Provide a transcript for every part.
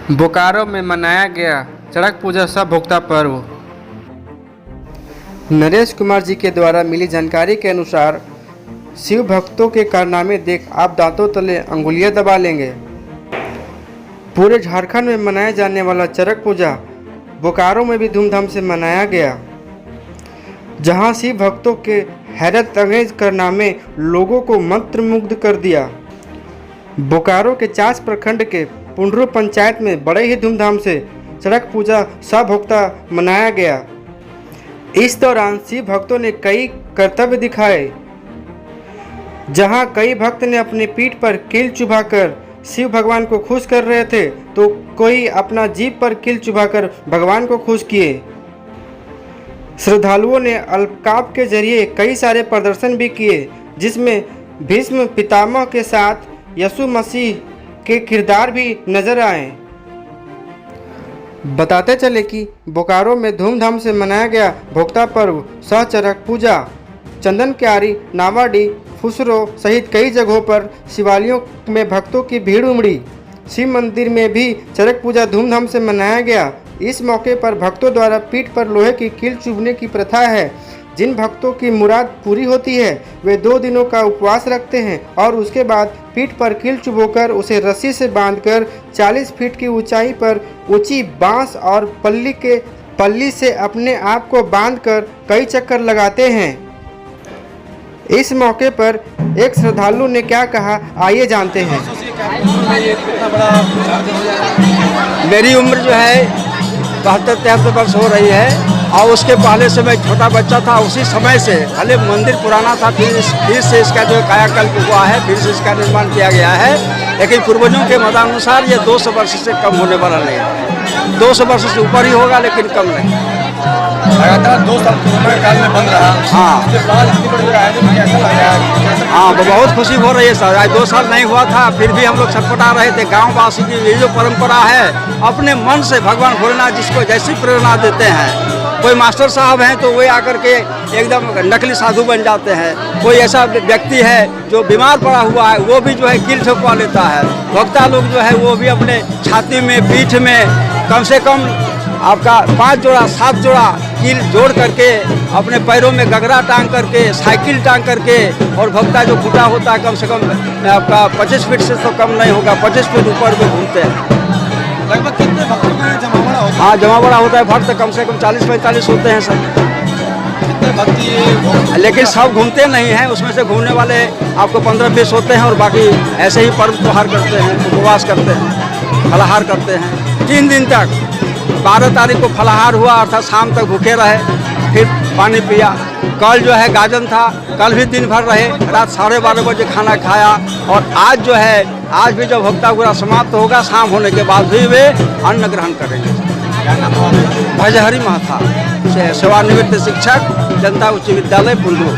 बोकारो में मनाया गया चड़क पूजा सह भोक्ता पर्व। नरेश कुमार जी के द्वारा मिली जानकारी के अनुसार शिव भक्तों के कारनामे देख आप दांतों तले अंगुलियां दबा लेंगे। पूरे झारखंड में मनाया जाने वाला चड़क पूजा बोकारो में भी धूमधाम से मनाया गया, जहां शिव भक्तों के हैरत अंगेज कारनामे लोगों को मंत्रमुग्ध कर दिया। बोकारो के चास प्रखंड के पुंडरू पंचायत में बड़े ही धूमधाम से चड़क पूजा सभोक्ता मनाया गया। इस दौरान शिव भक्तों ने कई कर्तव्य दिखाए, जहां कई भक्त ने अपनी पीठ पर कील चुभाकर शिव भगवान को खुश कर रहे थे, तो कोई अपना जीभ पर कील चुभाकर भगवान को खुश किए। श्रद्धालुओं ने अल्पकाप के जरिए कई सारे प्रदर्शन भी किए, जिसमें भीष्म पितामह के साथ यीशु मसीह के किरदार भी नजर आए। बताते चले कि बोकारो में धूमधाम से मनाया गया भोक्ता पर्व सह चड़क पूजा चंदन क्यारी, नावाडी, फुसरो सहित कई जगहों पर शिवालयों में भक्तों की भीड़ उमड़ी। शिव मंदिर में भी चड़क पूजा धूमधाम से मनाया गया। इस मौके पर भक्तों द्वारा पीठ पर लोहे की कील चुभने की प्रथा है। जिन भक्तों की मुराद पूरी होती है वे 2 दिनों का उपवास रखते हैं और उसके बाद पीठ पर कील चुभोकर उसे रस्सी से बांधकर 40 फीट की ऊंचाई पर ऊंची बांस और पल्ली से अपने आप को बांधकर कई चक्कर लगाते हैं। इस मौके पर एक श्रद्धालु ने क्या कहा, आइए जानते हैं। मेरी उम्र जो है 72-73 वर्ष हो रही है और उसके पहले से मैं छोटा बच्चा था। उसी समय से भले मंदिर पुराना था, फिर से इसका जो कायाकल्प हुआ है, फिर से इसका निर्माण किया गया है, लेकिन पूर्वजों के मतानुसार ये 200 वर्ष से कम होने वाला नहीं है। 200 वर्ष से ऊपर ही होगा, लेकिन कम नहीं। लगातार 2 साल कोरोना काल में बंद रहा। हाँ, उसके बाद इतनी बड़ी आयोजन कैसा लग रहा है? हाँ, बहुत खुशी हो रही है सर। आज 2 साल नहीं हुआ था, फिर भी हम लोग छटपटा रहे थे। गाँव वासी की ये जो परंपरा है, अपने मन से भगवान भोलेनाथ जिसको जैसी प्रेरणा देते हैं। कोई मास्टर साहब हैं तो वे आकर के एकदम नकली साधु बन जाते हैं। कोई ऐसा व्यक्ति है जो बीमार पड़ा हुआ है, वो भी जो है कील ठोकवा लेता है। भक्ता लोग जो है वो भी अपने छाती में, पीठ में कम से कम आपका 5 जोड़ा 7 जोड़ा कील जोड़ करके, अपने पैरों में गगरा टांग करके, साइकिल टांग करके, और भक्ता जो फूटा होता है कम से कम आपका 25 फीट से तो कम नहीं होगा, 25 फीट ऊपर में घूमते हैं। लगभग कितने भक्तों का जमावड़ा होता है? हाँ, जमावड़ा होता है। भक्त कम से कम 40-45 होते हैं सर। कितने भक्ति, लेकिन सब घूमते नहीं हैं, उसमें से घूमने वाले आपको 15-20 होते हैं और बाकी ऐसे ही पर्व त्योहार करते हैं, उपवास करते हैं, फलाहार करते हैं 3 दिन तक। 12 तारीख को फलाहार हुआ, अर्थात शाम तक भूखे रहे, फिर पानी पिया। कल जो है गाजन था, कल भी दिन भर रहे, रात 12:30 बजे खाना खाया। और आज जो है, आज भी जब भक्ता पूरा समाप्त होगा, शाम होने के बाद भी वे अन्न ग्रहण करेंगे। भजहरी महथा, सेवानिवृत्त शिक्षक, जनता उच्च विद्यालय पुंडरू।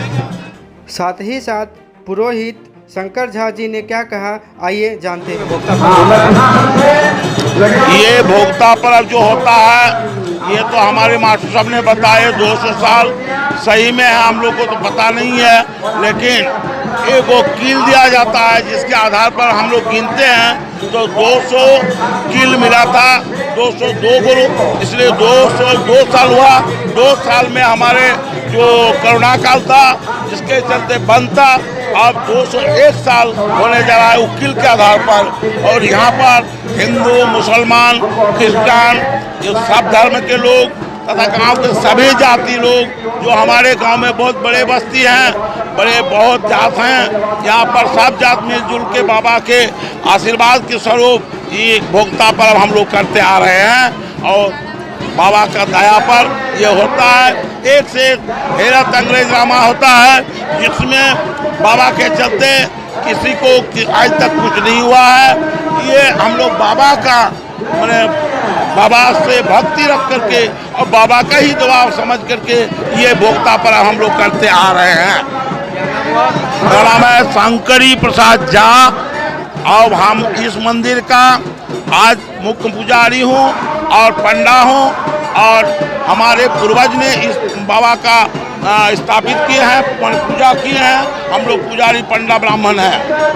साथ ही साथ पुरोहित शंकर झा जी ने क्या कहा, आइए जानते हैं। ये भोक्ता पर्व जो होता है, ये तो हमारे मास्टर साहब ने बताए 200 साल सही में है, हम लोग को तो पता नहीं है, लेकिन एक वो कील दिया जाता है जिसके आधार पर हम लोग गिनते हैं, तो 200 कील मिला था, 202 गुरु, इसलिए 202 साल हुआ। 2 साल में हमारे जो कोरोना काल था जिसके चलते बंद था, अब 201 साल होने जा रहा है वकील के आधार पर। और यहाँ पर हिंदू, मुसलमान, क्रिश्चियन, जो सब धर्म के लोग तथा गांव के सभी जाति लोग, जो हमारे गांव में बहुत बड़े बस्ती हैं, बहुत जात हैं, यहाँ पर सब जात मिलजुल के बाबा के आशीर्वाद के स्वरूप ये भोक्ता पर्व हम लोग करते आ रहे हैं। और बाबा का दया पर ये होता है, एक से एक हैरत अंग्रेज ड्रामा होता है, जिसमें बाबा के चलते किसी को आज तक कुछ नहीं हुआ है। ये हम लोग बाबा का मैंने बाबा से भक्ति रख करके और बाबा का ही दबाव समझ करके ये भोक्ता पर्व हम लोग करते आ रहे हैं। मेरा नाम है शंकरी प्रसाद झा और हम इस मंदिर का आज मुख्य पुजारी हूँ और पंडा हूँ, और हमारे पूर्वज ने इस बाबा का स्थापित किए हैं, पूजा किए हैं। हम लोग पुजारी पंडा ब्राह्मण हैं।